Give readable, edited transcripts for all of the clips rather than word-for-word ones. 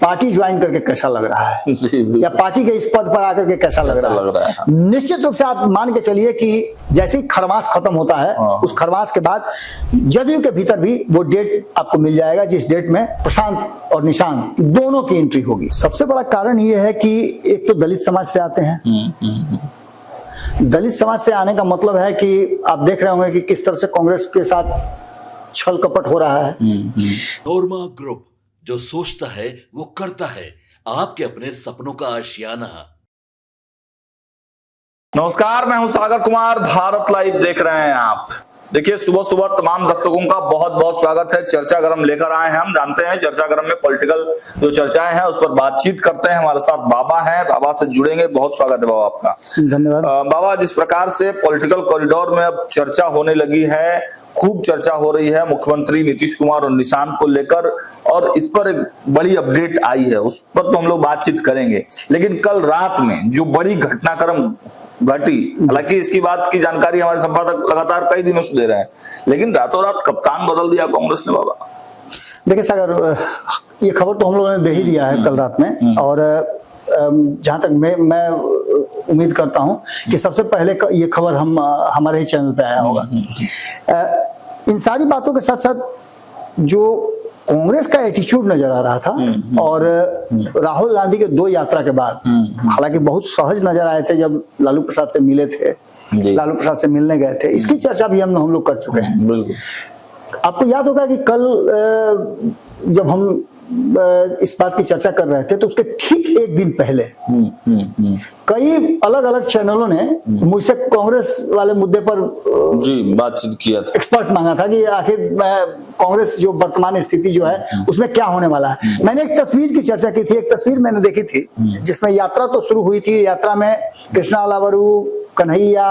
Party join करके कैसा लग रहा है या पार्टी के इस पद पर आकर के कैसा लग रहा है। निश्चित रूप से आप मान के चलिए कि जैसे ही खरमास खत्म होता है उस खरमास के बाद जदयू के भीतर भी वो डेट आपको मिल जाएगा जिस डेट में प्रशांत और निशांत दोनों की एंट्री होगी। सबसे बड़ा कारण ये है कि एक तो दलित समाज से आते हैं। दलित समाज से आने का मतलब है कि आप देख रहे होंगे कि किस तरह से कांग्रेस के साथ छल कपट हो रहा है। नोरमा ग्रुप, जो सोचता है वो करता है, आपके अपने सपनों का आशियाना। नमस्कार, मैं हूं सागर कुमार, भारत लाइव देख रहे हैं आप। देखिए, सुबह सुबह तमाम दर्शकों का बहुत बहुत स्वागत है। चर्चा गरम लेकर आए हैं। हम जानते हैं चर्चा गरम में पॉलिटिकल जो चर्चाएं हैं उस पर बातचीत करते हैं। हमारे साथ बाबा हैं, बाबा से जुड़ेंगे। बहुत स्वागत है बाबा आपका। धन्यवाद। बाबा, जिस प्रकार से पॉलिटिकल कॉरिडोर में अब चर्चा होने लगी है, खूब चर्चा हो रही है मुख्यमंत्री नीतीश कुमार और निशांत को लेकर, और इस पर एक बड़ी अपडेट आई है, उस पर तो हम लोग बातचीत करेंगे। लेकिन कल रात में जो बड़ी घटनाक्रम घटी, हालांकि इसकी बात की जानकारी हमारे संपादक लगातार कई दिनों से दे रहे हैं, लेकिन रातों रात कप्तान बदल दिया कांग्रेस ने बाबा। देखिए सागर, ये खबर तो हम लोगों ने दे ही दिया है कल रात में, और जहां तक मैं उम्मीद करता हूं कि सबसे पहले ये खबर हमारे ही चैनल पे आया होगा। इन सारी बातों के साथ साथ जो कांग्रेस का एटीट्यूड नजर आ रहा था, और राहुल गांधी के 2 यात्रा के बाद, हालांकि बहुत सहज नजर आए थे जब लालू प्रसाद से मिले थे, लालू प्रसाद से मिलने गए थे, इसकी चर्चा भी हम लोग कर चुके हैं। आपको याद होगा कि कल जब हम इस बात की चर्चा कर रहे थे तो उसके ठीक एक दिन पहले कई अलग अलग चैनलों ने मुझसे कांग्रेस वाले मुद्दे पर बातचीत किया था, एक्सपर्ट मांगा था कि आखिर कांग्रेस जो वर्तमान स्थिति जो है उसमें क्या होने वाला है। मैंने एक तस्वीर की चर्चा की थी, एक तस्वीर मैंने देखी थी जिसमें यात्रा तो शुरू हुई थी, यात्रा में कृष्णा अलावरू, कन्हैया,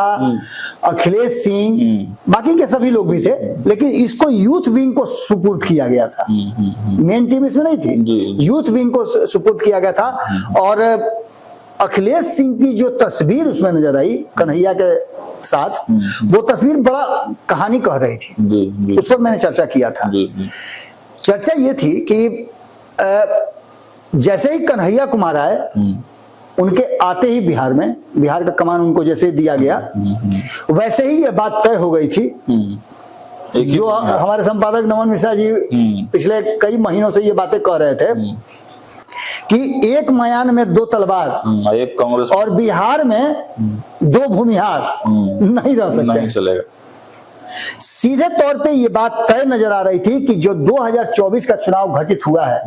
अखिलेश सिंह, बाकी के सभी लोग भी थे, लेकिन इसको यूथ विंग को सुपुर्द किया गया था। मेन टीम इसमें नहीं थी, यूथ विंग को सुपुर्द किया गया था। और अखिलेश सिंह की जो तस्वीर उसमें नजर आई कन्हैया के साथ, वो तस्वीर बड़ा कहानी कह रही थी। उस पर मैंने चर्चा किया था। चर्चा ये थी कि जैसे ही कन्हैया कुमार आए, उनके आते ही बिहार का कमान उनको जैसे दिया गया, वैसे ही ये बात तय हो गई थी। जो हमारे संपादक नमन मिश्रा जी पिछले कई महीनों से ये बातें कह रहे थे कि एक मयान में 2 तलवार, एक कांग्रेस और बिहार में 2 भूमिहार नहीं रह सकते, नहीं चलेगा। सीधे तौर पे ये बात तय नजर आ रही थी कि जो 2024 का चुनाव घटित हुआ है,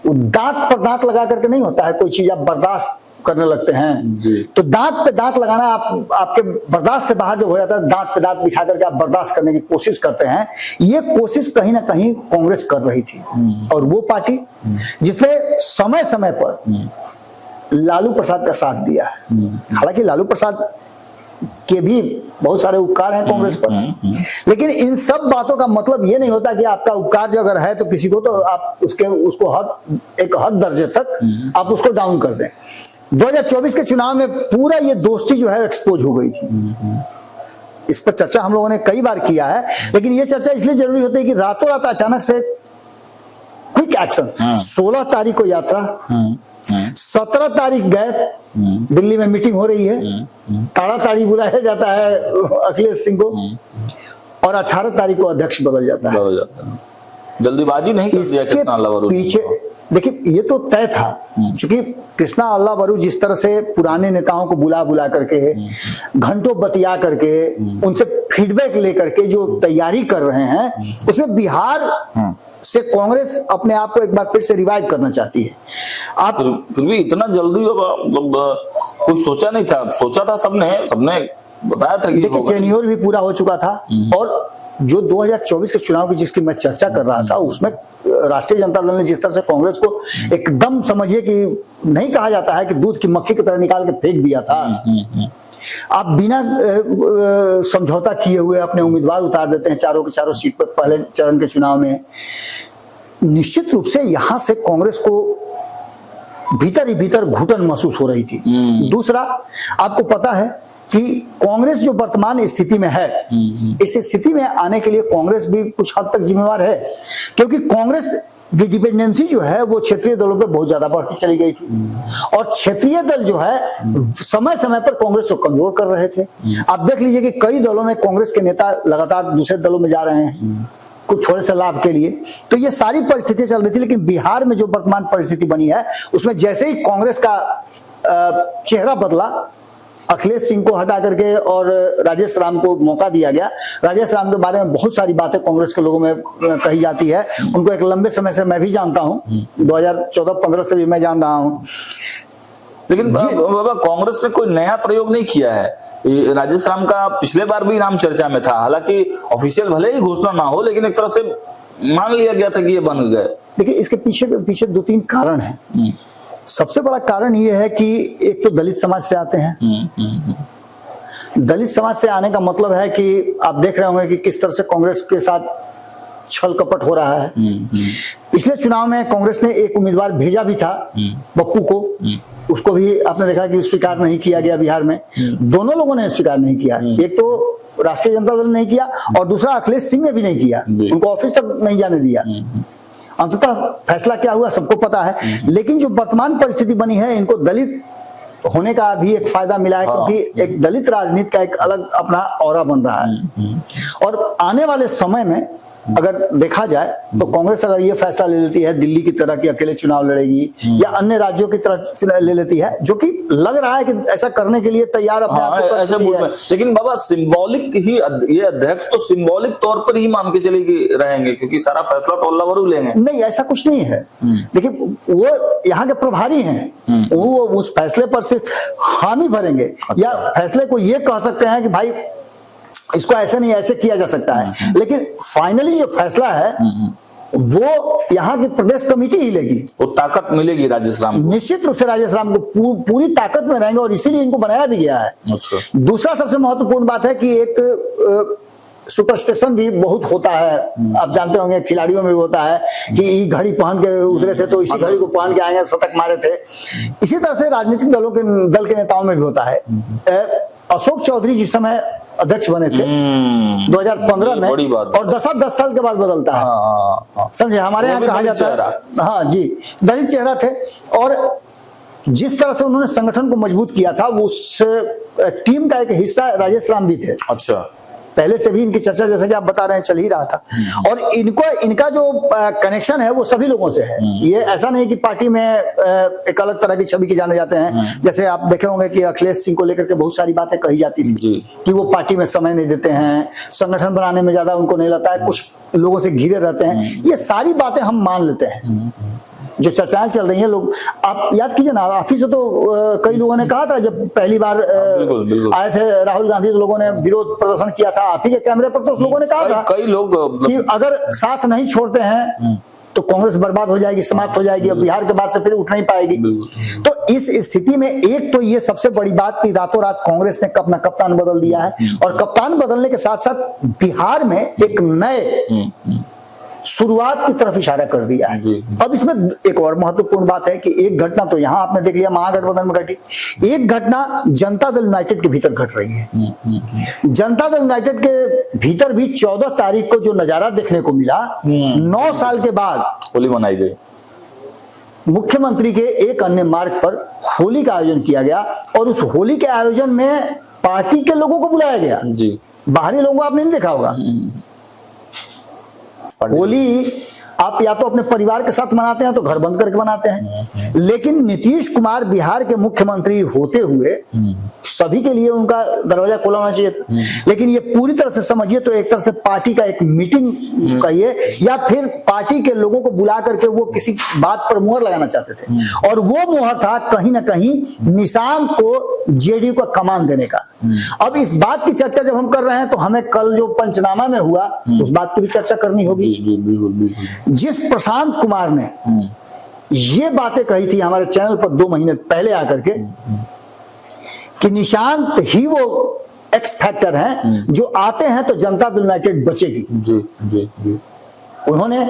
वो दांत पर दांत लगा करके नहीं होता है। कोई चीज आप बर्दाश्त करने लगते हैं तो दांत पे दांत लगाना आपके बर्दाश्त से बाहर जो हो जाता है, दांत पे दांत बिठा करके आप बर्दाश्त करने की कोशिश करते हैं। ये कोशिश कहीं ना कहीं कांग्रेस कर रही थी, और वो पार्टी जिसने समय समय पर लालू प्रसाद का साथ दिया है। हालांकि लालू प्रसाद के भी बहुत सारे उपकार हैं कांग्रेस पर, लेकिन इन सब बातों का मतलब ये नहीं होता कि आपका उपकार जो अगर है तो किसी को तो आप उसको एक हद दर्जे तक आप उसको डाउन कर दें। 2024 के चुनाव में पूरा ये दोस्ती जो है एक्सपोज हो गई थी। इस पर चर्चा हम लोगों ने कई बार किया है, लेकिन ये चर्चा इसलिए जरूरी होती है कि रातों रात अचानक से क्विक एक्शन। 16 तारीख को यात्रा, 17 तारीख गए, दिल्ली में मीटिंग हो रही है, ताड़ाताड़ी बुलाया जाता है अखिलेश सिंह को, और 18 तारीख को अध्यक्ष बदल जाता है। जल्दीबाजी नहीं कर दिया कृष्णा अल्लावरू पीछे। देखिए, ये तो तय था, क्योंकि कृष्णा अल्लावरू जिस तरह से पुराने नेताओं को बुला करके, घंटों बतिया करके, उनसे फीडबैक लेकर के जो तैयारी कर रहे हैं, उसमें बिहार से कांग्रेस अपने आप को एक बार फिर से रिवाइव करना चाहती है। आप फिर भी इतना जल्दी कोई सोचा नहीं था। सोचा था सबने बताया था कि टेन्योर भी पूरा हो चुका था, और जो 2024 के चुनाव की जिसकी मैं चर्चा कर रहा था, उसमें राष्ट्रीय जनता दल ने जिस तरह से कांग्रेस को एकदम समझिए कि नहीं कहा जाता है कि दूध की मक्खी की तरह निकाल के फेंक दिया था। आप बिना समझौता किए हुए अपने उम्मीदवार उतार देते हैं चारों के चारों सीट पर पहले चरण के चुनाव में। निश्चित रूप से यहां से कांग्रेस को भीतर ही भीतर घुटन महसूस हो रही थी। दूसरा, आपको पता है कि कांग्रेस जो वर्तमान स्थिति में है, इस स्थिति में आने के लिए कांग्रेस भी कुछ हद तक जिम्मेवार है, क्योंकि कांग्रेस की डिपेंडेंसी जो है वो क्षेत्रीय दलों पे बहुत ज्यादा बढ़ती चली गई थी और क्षेत्रीय दल जो है समय समय पर कांग्रेस को कमजोर कर रहे थे। आप देख लीजिए कि कई दलों में कांग्रेस के नेता लगातार दूसरे दलों में जा रहे हैं कुछ थोड़े से लाभ के लिए। तो ये सारी परिस्थितियां चल रही थी, लेकिन बिहार में जो वर्तमान परिस्थिति बनी है उसमें जैसे ही कांग्रेस का चेहरा बदला, अखिलेश सिंह को हटा करके और राजेश राम को मौका दिया गया। राजेश राम के बारे में बहुत सारी बातें कांग्रेस के लोगों में कही जाती है। उनको एक लंबे समय से मैं भी जानता हूं, 2014-15 से भी मैं जान रहा हूं। लेकिन बाबा कांग्रेस ने कोई नया प्रयोग नहीं किया है। राजेश राम का पिछले बार भी नाम चर्चा में था, हालांकि ऑफिशियल भले ही घोषणा ना हो, लेकिन एक तरह से मान लिया गया था कि ये बन गए। देखिए इसके पीछे 2-3 कारण हैं। सबसे बड़ा कारण ये है कि एक तो दलित समाज से आते हैं। दलित समाज से आने का मतलब है कि आप देख रहे होंगे कि किस तरह से कांग्रेस के साथ छल कपट हो रहा है। पिछले चुनाव में कांग्रेस ने एक उम्मीदवार भेजा भी था, पप्पू को, उसको भी आपने देखा कि स्वीकार नहीं किया गया बिहार में। दोनों लोगों ने स्वीकार नहीं किया, एक तो राष्ट्रीय जनता दल ने नहीं किया और दूसरा अखिलेश सिंह ने भी नहीं किया, उनको ऑफिस तक नहीं जाने दिया। अंततः फैसला क्या हुआ सबको पता है। लेकिन जो वर्तमान परिस्थिति बनी है, इनको दलित होने का भी एक फायदा मिला है, क्योंकि एक दलित राजनीति का एक अलग अपना ऑरा बन रहा है। और आने वाले समय में अगर देखा जाए तो कांग्रेस अगर ये फैसला ले लेती है दिल्ली की तरह कि अकेले चुनाव लड़ेगी या अन्य राज्यों की तरह चुनाव ले लेती है, जो कि लग रहा है कि ऐसा करने के लिए तैयार अपने आप को कर चुकी है। लेकिन बाबा सिंबॉलिक ही ये अध्यक्ष तो सिंबॉलिक तौर पर ही मान के चले रहेंगे, क्योंकि सारा फैसला तो अल्लाह वरू लेंगे। नहीं, ऐसा कुछ नहीं है। देखिए वो यहाँ के प्रभारी हैं, वो उस फैसले पर सिर्फ हामी भरेंगे या फैसले को ये कह सकते हैं कि भाई इसको ऐसे नहीं ऐसे किया जा सकता है, लेकिन फाइनली जो फैसला है वो यहाँ की प्रदेश कमेटी ही लेगी। वो ताकत मिलेगी राजेश राम को, निश्चित रूप से राजेश राम को पूरी ताकत में रहेंगे और इसीलिए इनको बनाया भी गया है। अच्छा। दूसरा सबसे महत्वपूर्ण बात है कि एक सुपरस्टिशन भी बहुत होता है। आप जानते होंगे खिलाड़ियों में भी होता है कि घड़ी पहन के उतरे थे तो इसी घड़ी को पहन के आएंगे, शतक मारे थे। इसी तरह से राजनीतिक दल के नेताओं में भी होता है। अशोक चौधरी जिस समय अध्यक्ष बने थे 2015 में, और 10 साल के बाद बदलता है। समझे, हमारे यहाँ कहा जाता है, हाँ जी, दलित चेहरा थे। और जिस तरह से उन्होंने संगठन को मजबूत किया था, उस टीम का एक हिस्सा राजेश राम भी थे। अच्छा। पहले से भी इनकी चर्चा जैसा कि आप बता रहे हैं चल ही रहा था। और इनका जो कनेक्शन है वो सभी लोगों से है। ये ऐसा नहीं कि पार्टी में एक अलग तरह की छवि के जाने जाते हैं। जैसे आप देखे होंगे कि अखिलेश सिंह को लेकर के बहुत सारी बातें कही जाती थी कि वो पार्टी में समय नहीं देते हैं, संगठन बनाने में ज्यादा उनको नहीं लगता है, कुछ लोगों से घिरे रहते हैं। ये सारी बातें हम मान लेते हैं जो चर्चाएं चल रही हैं। लोग आप याद कीजिए ना, आप ही से तो कई लोगों ने कहा था जब पहली बार आए थे राहुल गांधी, तो लोगों ने विरोध प्रदर्शन किया था। आप ही के कैमरे पर तो उस लोगों ने कहा था कई लोग कि अगर साथ नहीं छोड़ते हैं तो कांग्रेस बर्बाद हो जाएगी, समाप्त हो जाएगी, अब बिहार के बाद से फिर उठ नहीं पाएगी। तो इस स्थिति में एक तो ये सबसे बड़ी बात कि रातों रात कांग्रेस ने अपना कप्तान बदल दिया है, और कप्तान बदलने के साथ साथ बिहार में एक नए शुरुआत की तरफ इशारा कर दिया है। अब इसमें एक और महत्वपूर्ण बात है कि एक घटना तो यहां आपने देख लिया महागठबंधन में घटी, एक घटना जनता दल यूनाइटेड के भीतर घट रही है। जनता दल यूनाइटेड के भीतर भी 14 तारीख को जो नजारा देखने को मिला, 9 साल के बाद होली मनाई गई, मुख्यमंत्री के एक अन्य मार्ग पर होली का आयोजन किया गया, और उस होली के आयोजन में पार्टी के लोगों को बुलाया गया। बाहरी लोगों को आपने नहीं देखा होगा। होली आप या तो अपने परिवार के साथ मनाते हैं तो घर बंद करके मनाते हैं, लेकिन नीतीश कुमार बिहार के मुख्यमंत्री होते हुए सभी के लिए उनका दरवाजा खोला होना चाहिए था। लेकिन ये पूरी तरह से समझिए तो एक तरह से पार्टी का एक मीटिंग कहिए या फिर पार्टी के लोगों को बुला करके वो किसी बात पर मुहर लगाना चाहते थे, और वो मुहर था कहीं ना कहीं निशांत को जेडीयू का कमान देने का। अब इस बात की चर्चा जब हम कर रहे हैं तो हमें कल जो पंचनामा में हुआ उस बात की भी चर्चा करनी होगी। जिस प्रशांत कुमार ने ये बातें कही थी हमारे चैनल पर 2 महीने पहले आकर के कि निशांत ही वो एक्स फैक्टर हैं जो आते हैं तो जनता दल यूनाइटेड बचेगी। उन्होंने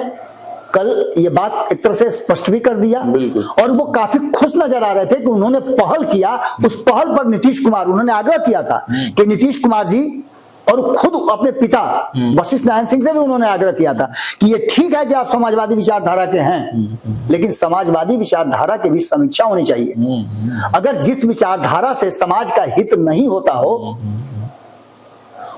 कल ये बात एक तरह से स्पष्ट भी कर दिया, और वो काफी खुश नजर आ रहे थे कि उन्होंने पहल किया। उस पहल पर नीतीश कुमार, उन्होंने आग्रह किया था कि नीतीश कुमार जी और खुद अपने पिता वशिष्ठ नारायण सिंह से भी उन्होंने आग्रह किया था कि ये ठीक है कि आप समाजवादी विचारधारा के हैं, लेकिन समाजवादी विचारधारा की भी समीक्षा होनी चाहिए। अगर जिस विचारधारा से समाज का हित नहीं होता हो,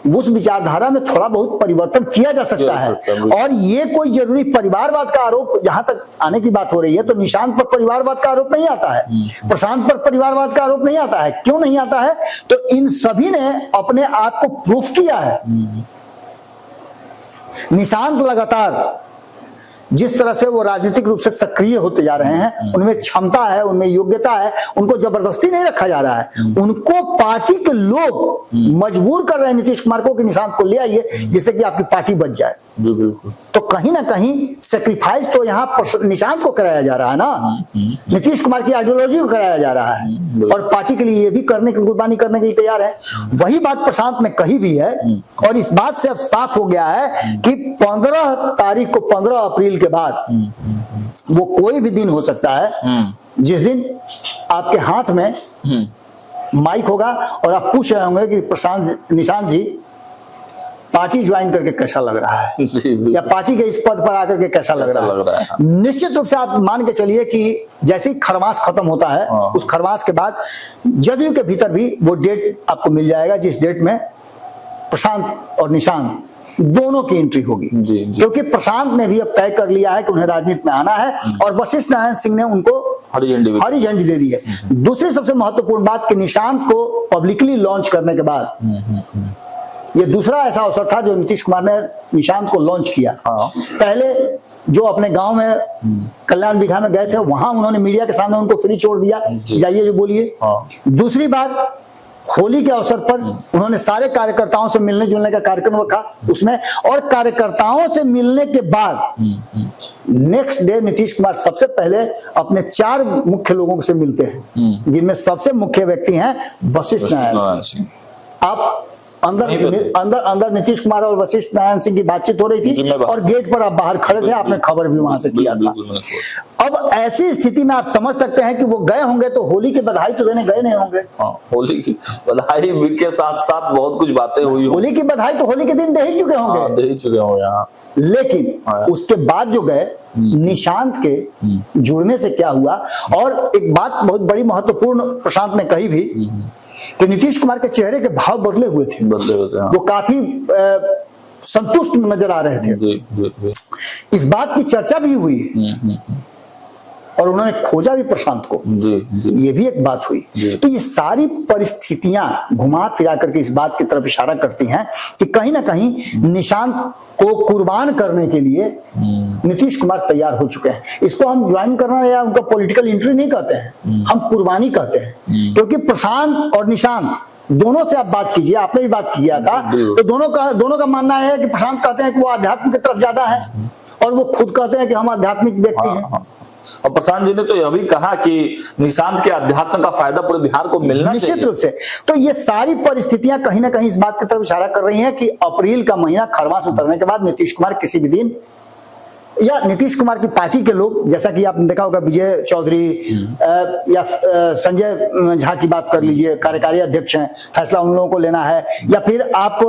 उस विचारधारा में थोड़ा बहुत परिवर्तन किया जा सकता है। और ये कोई जरूरी परिवारवाद का आरोप, जहां तक आने की बात हो रही है, तो निशांत पर परिवारवाद का आरोप नहीं आता है, प्रशांत पर परिवारवाद का आरोप नहीं आता है। क्यों नहीं आता है? तो इन सभी ने अपने आप को प्रूफ किया है। निशांत लगातार जिस तरह से वो राजनीतिक रूप से सक्रिय होते जा रहे हैं, उनमें क्षमता है, उनमें योग्यता है, उनको जबरदस्ती नहीं रखा जा रहा है। उनको पार्टी के लोग मजबूर कर रहे हैं नीतीश कुमार को कि निशांत को ले आइए जिससे कि आपकी पार्टी बच जाए। बिल्कुल। तो कहीं ना कहीं सेक्रीफाइस तो यहाँ निशांत को कराया जा रहा है ना, नीतीश कुमार की आइडियोलॉजी को कराया जा रहा है, और पार्टी के लिए ये भी करने की, कुर्बानी करने के लिए तैयार है। वही बात प्रशांत ने कही भी है, और इस बात से अब साफ हो गया है कि 15 तारीख को, 15 अप्रैल के बाद वो कोई भी दिन हो सकता है जिस दिन आपके हाथ में माइक होगा और आप पूछ रहे होंगे कि निशांत जी पार्टी ज्वाइन करके कैसा लग रहा है, या पार्टी के इस पद पर आकर के कैसा लग रहा है। निश्चित रूप से आप मान के चलिए कि जैसे ही खरमास खत्म होता है, उस खरमास के बाद जदयू के भीतर भी वो डेट आपको मिल जाएगा जिस डेट में प्रशांत और निशांत दोनों की एंट्री होगी। क्योंकि प्रशांत ने भी अब तय कर लिया है कि उन्हें राजनीति में आना है, और वशिष्ठ नारायण सिंह ने उनको हरी झंडी दे दी है। दूसरी सबसे महत्वपूर्ण बात कि निशांत को पब्लिकली लॉन्च करने के बाद, ये दूसरा ऐसा अवसर था जो नीतीश कुमार ने निशांत को लॉन्च किया। पहले जो अपने गांव में कल्याण बिघा में गए थे, वहां उन्होंने मीडिया के सामने उनको फ्री छोड़ दिया, जाइए जो बोलिए। दूसरी बार होली के अवसर पर उन्होंने सारे कार्यकर्ताओं से मिलने जुलने का कार्यक्रम रखा उसमें, और कार्यकर्ताओं से मिलने के बाद नेक्स्ट डे नीतीश कुमार सबसे पहले अपने 4 मुख्य लोगों से मिलते हैं, जिनमें सबसे मुख्य व्यक्ति हैं वशिष्ठ नारायण सिंह। आप अंदर नीतीश कुमार और वशिष्ठ नारायण सिंह की बातचीत हो रही थी, और गेट पर आप बाहर खड़े थे, आपने खबर भी वहां से किया था। अब ऐसी स्थिति में आप समझ सकते हैं कि वो गए होंगे तो होली की बधाई तो देने गए नहीं होंगे। होली की बधाई के साथ साथ बहुत कुछ बातें हुई। होली की बधाई तो होली के दिन दे ही चुके होंगे, लेकिन उसके बाद जो गए, निशांत के जुड़ने से क्या हुआ। और एक बात बहुत बड़ी महत्वपूर्ण प्रशांत ने कही भी कि नीतीश कुमार के चेहरे के भाव बदले हुए थे, वो काफी संतुष्ट नजर आ रहे थे। इस बात की चर्चा भी हुई और उन्होंने खोजा भी प्रशांत को, ये भी एक बात हुई। तो ये सारी परिस्थितियां घुमा फिरा करके इस बात की तरफ इशारा करती हैं कि कहीं ना कहीं निशांत को कुर्बान करने के लिए नीतीश कुमार तैयार हो चुके हैं। इसको हम ज्वाइन करना या उनका पॉलिटिकल एंट्री नहीं कहते हैं, हम कुर्बानी कहते हैं। क्योंकि प्रशांत और निशांत दोनों से आप बात कीजिए, आपने भी बात किया था, तो दोनों का मानना है कि प्रशांत कहते हैं कि वो आध्यात्म की तरफ ज्यादा है, और वो खुद कहते हैं कि हम आध्यात्मिक व्यक्ति हैं। और प्रशांत जी ने तो यह भी कहा कि निशांत के अध्यात्म का फायदा पूरे बिहार को मिलना चाहिए। निश्चित रूप से। तो ये सारी परिस्थितियां कहीं ना कहीं इस बात की तरफ इशारा कर रही हैं कि अप्रैल का महीना खरमास उतरने के बाद नीतीश कुमार किसी भी दिन, या नीतीश कुमार की पार्टी के लोग, जैसा कि आपने देखा होगा विजय चौधरी या संजय झा की बात कर लीजिए, कार्यकारी अध्यक्ष हैं, फैसला उन लोगों को लेना है। या फिर आप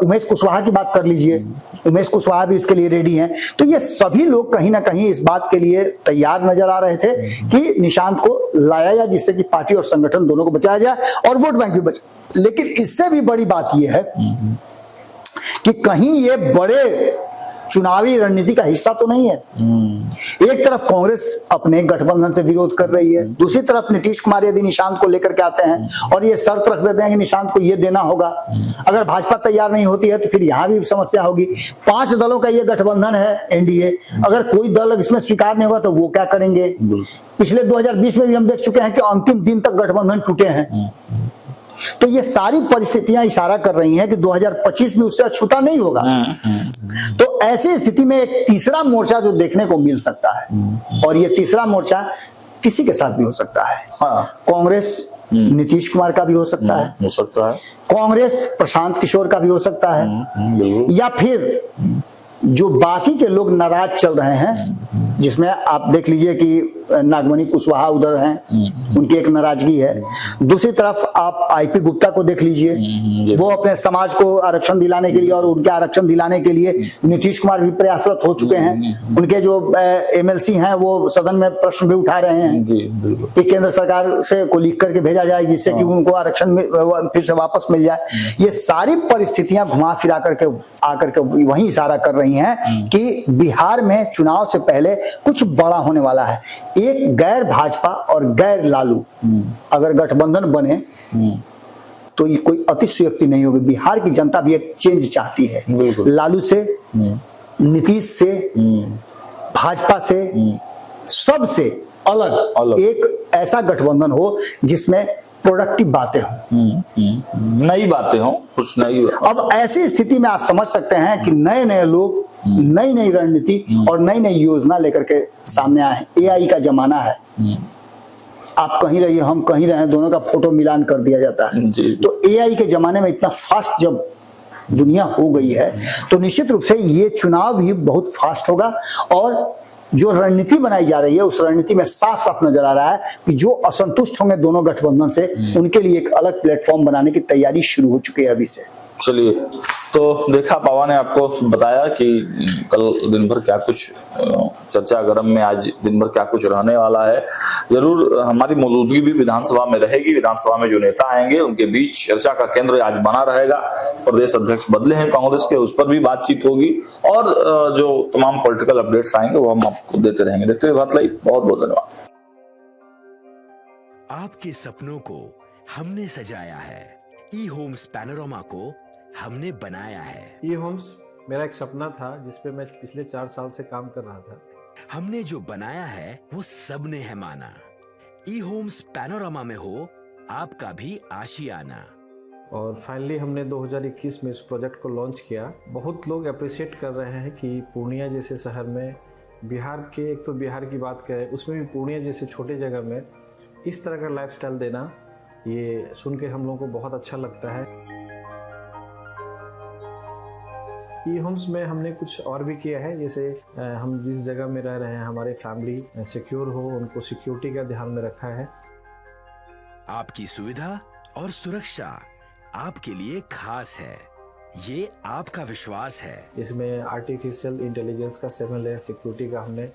उमेश कुशवाहा की बात कर लीजिए, उमेश कुशवाहा भी इसके लिए रेडी हैं। तो ये सभी लोग कहीं ना कहीं इस बात के लिए तैयार नजर आ रहे थे कि निशांत को लाया जाए, जिससे कि पार्टी और संगठन दोनों को बचाया जाए और वोट बैंक भी बचे। लेकिन इससे भी बड़ी बात यह है कि कहीं ये बड़े चुनावी रणनीति का हिस्सा तो नहीं है। एक तरफ कांग्रेस अपने गठबंधन से विरोध कर रही है, दूसरी तरफ नीतीश कुमार यदि निशांत को लेकर के आते हैं और ये शर्त रख देते हैं कि निशांत को ये देना होगा, अगर भाजपा तैयार नहीं होती है तो फिर यहाँ भी समस्या होगी। 5 दलों का ये गठबंधन है एनडीए, अगर कोई दल इसमें स्वीकार नहीं होगा तो वो क्या करेंगे। पिछले 2020 में भी हम देख चुके हैं कि अंतिम दिन तक गठबंधन टूटे हैं। तो ये सारी परिस्थितियां इशारा कर रही हैं कि 2025 में उससे अछूता नहीं होगा। तो ऐसी स्थिति में एक तीसरा मोर्चा जो देखने को मिल सकता है, और ये तीसरा मोर्चा किसी के साथ भी हो सकता है। कांग्रेस नीतीश कुमार का भी हो सकता है, कांग्रेस प्रशांत किशोर का भी हो सकता है, या फिर जो बाकी के लोग नाराज चल रहे हैं, जिसमें आप देख लीजिए कि नागमणि कुशवाहा उधर हैं, उनकी एक नाराजगी है। दूसरी तरफ आप आईपी गुप्ता को देख लीजिए, वो अपने समाज को आरक्षण दिलाने के लिए और उनके आरक्षण दिलाने के लिए नीतीश कुमार भी प्रयासरत हो चुके हैं। उनके जो एमएलसी हैं वो सदन में प्रश्न भी उठा रहे हैं कि केंद्र सरकार से को लिख करके भेजा जाए जिससे कि उनको आरक्षण फिर से वापस मिल जाए। ये सारी परिस्थितियां घुमा फिरा करके आकर के वही इशारा कर रही हैं कि बिहार में चुनाव से पहले कुछ बड़ा होने वाला है। एक गैर भाजपा और गैर लालू अगर गठबंधन बने तो ये कोई अतिशयोक्ति नहीं होगी। बिहार की जनता भी एक चेंज चाहती है, लालू से, नीतीश से, भाजपा से, सबसे अलग एक ऐसा गठबंधन हो जिसमें प्रोडक्टिव बातें हों, नई बातें हों, कुछ नई। अब ऐसी स्थिति में आप समझ सकते हैं कि नए नए लोग नई नई रणनीति और नई नई योजना लेकर के सामने आए हैं। एआई का जमाना है, आप कहीं रहिए हम कहीं रहे, दोनों का फोटो मिलान कर दिया जाता है। तो एआई के जमाने में इतना फास्ट जब दुनिया हो गई है तो निश्चित रूप से ये चुनाव भी बहुत फास्ट होगा और जो रणनीति बनाई जा रही है उस रणनीति में साफ साफ नजर आ रहा है कि जो असंतुष्ट होंगे दोनों गठबंधन से उनके लिए एक अलग प्लेटफॉर्म बनाने की तैयारी शुरू हो चुकी है अभी से। चलिए, तो देखा, पावा ने आपको बताया कि कल दिन भर क्या कुछ चर्चा गरम में आज दिन भर क्या कुछ रहने वाला है। जरूर हमारी मौजूदगी भी विधानसभा में रहेगी। विधानसभा में जो नेता आएंगे उनके बीच चर्चा का केंद्र आज बना रहेगा। प्रदेश अध्यक्ष बदले हैं कांग्रेस के, उस पर भी बातचीत होगी और जो तमाम पॉलिटिकल अपडेट्स आएंगे वो हम आपको देते रहेंगे। देखते हुए भारत लाइव, बहुत बहुत धन्यवाद। आपके सपनों को हमने सजाया है, ई होम्स पैनोरमा को हमने बनाया है। ई होम्स मेरा एक सपना था जिस पे मैं पिछले 4 साल से काम कर रहा था। हमने जो बनाया है वो सबने है माना। ई होम्स पैनोरमा में हो आपका भी आशियाना। और फाइनली हमने 2021 में इस प्रोजेक्ट को लॉन्च किया। बहुत लोग अप्रिशिएट कर रहे हैं कि पूर्णिया जैसे शहर में, बिहार के, एक तो बिहार की बात करें उसमें भी पूर्णिया जैसे छोटे जगह में इस तरह का लाइफस्टाइल देना, ये सुन के हम लोगों को बहुत अच्छा लगता है। ई होम्स में हमने कुछ और भी किया है, जैसे हम जिस जगह में रह रहे हैं हमारे फैमिली सिक्योर हो, उनको सिक्योरिटी का ध्यान में रखा है। आपकी सुविधा और सुरक्षा आपके लिए खास है, ये आपका विश्वास है। इसमें आर्टिफिशियल इंटेलिजेंस का 7 लेयर सिक्योरिटी का हमने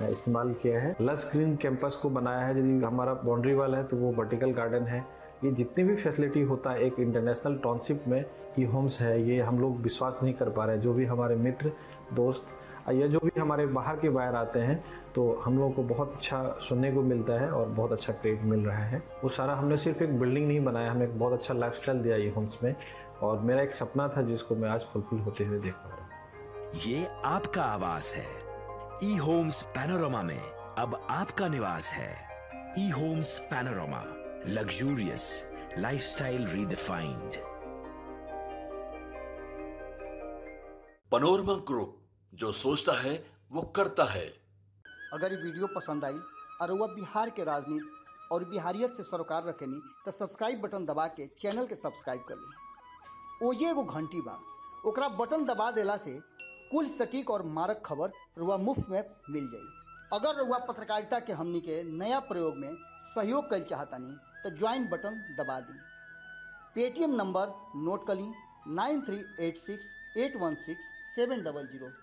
इस्तेमाल किया है। लस ग्रीन कैंपस को बनाया है। यदि हमारा बाउंड्री वाल है तो वो वर्टिकल गार्डन है। ये जितनी भी फैसिलिटी होता है एक इंटरनेशनल टाउनशिप में ई होम्स है, ये हम लोग विश्वास नहीं कर पा रहे हैं। जो भी हमारे मित्र दोस्त या जो भी हमारे बाहर के बाहर आते हैं तो हम लोगों को बहुत अच्छा सुनने को मिलता है और बहुत अच्छा क्रेडिट मिल रहा है। वो सारा हमने सिर्फ एक बिल्डिंग नहीं बनाया, हमें एक बहुत अच्छा लाइफस्टाइल दिया ई होम्स में, और मेरा एक सपना था जिसको मैं आज फुलफिल होते हुए देख पा रहा हूँ। ये आपका आवास है। ई होम्स पैनोरमा में अब आपका निवास है। E homes Panorama, luxurious lifestyle redefined. Panorama group, जो सोचता है वो करता है। अगर ये वीडियो पसंद आई और वह बिहार के राजनीति और बिहारियत से सरोकार रखेनी तो सब्सक्राइब बटन दबा के चैनल के सब्सक्राइब कर ली। ओजे एगो घंटी बा, ओकरा बटन दबा देला से कुल सटीक और मारक खबर रुआ मुफ्त में मिल जाई। अगर रुआ पत्रकारिता के हमनी के नया प्रयोग में सहयोग कर चाहतानी तो ज्वाइन बटन दबा दी। पेटीएम नंबर नोट कर ली 9386 816 700।